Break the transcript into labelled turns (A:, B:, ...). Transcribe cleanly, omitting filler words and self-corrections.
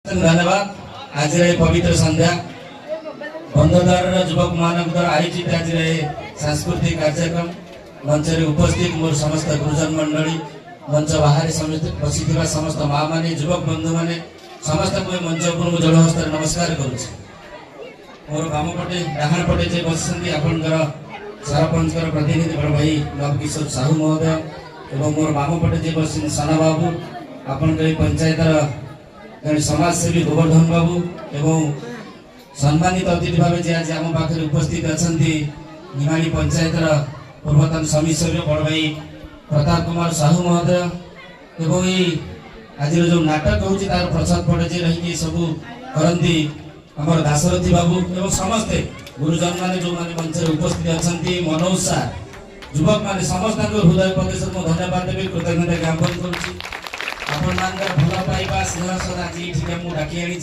A: धन्यवाद। आज पवित्र संध्या बंधद्वार युवक मान द्वारा आयोजित आज सांस्कृतिक कार्यक्रम मंच उपस्थित मोर समस्त गुरुजन मंडली मंच बाहर बसी समस्त माँ मैंने युवक बंधु मैंने समस्त मंच उपर जड़हस्त नमस्कार करुच्ची। मोर बाम पटे डाहाण पटे जे बस आपंकर सरपंच प्रतिनिधि बड़ भाई नवकिशोर साहू महोदय और मोर बाम पटे जे बस साना बाबू आपंकर पंचायतर जन समाजसेवी गोवर्धन बाबू एवं सम्मानित अतिथि भाव जे आज आम पाखे उपस्थित अच्छा निमाणी पंचायतर पूर्वतन समिति बड़ भाई प्रताप कुमार साहू महोदय एवं आज जो नाटक हो प्रसाद पटे जे रही सब करती आम दासरथी बाबू एवं समस्ते गुरुजन मैंने जो मैंने मंच उपस्थित अच्छा मनोज सार युवक मैंने समस्त हृदय प्रदेश धन्यवाद देवी कृतज्ञता ज्ञापन करुच्ची। आपण भल पाइबा सिंहासन आज ये डाकी आनी।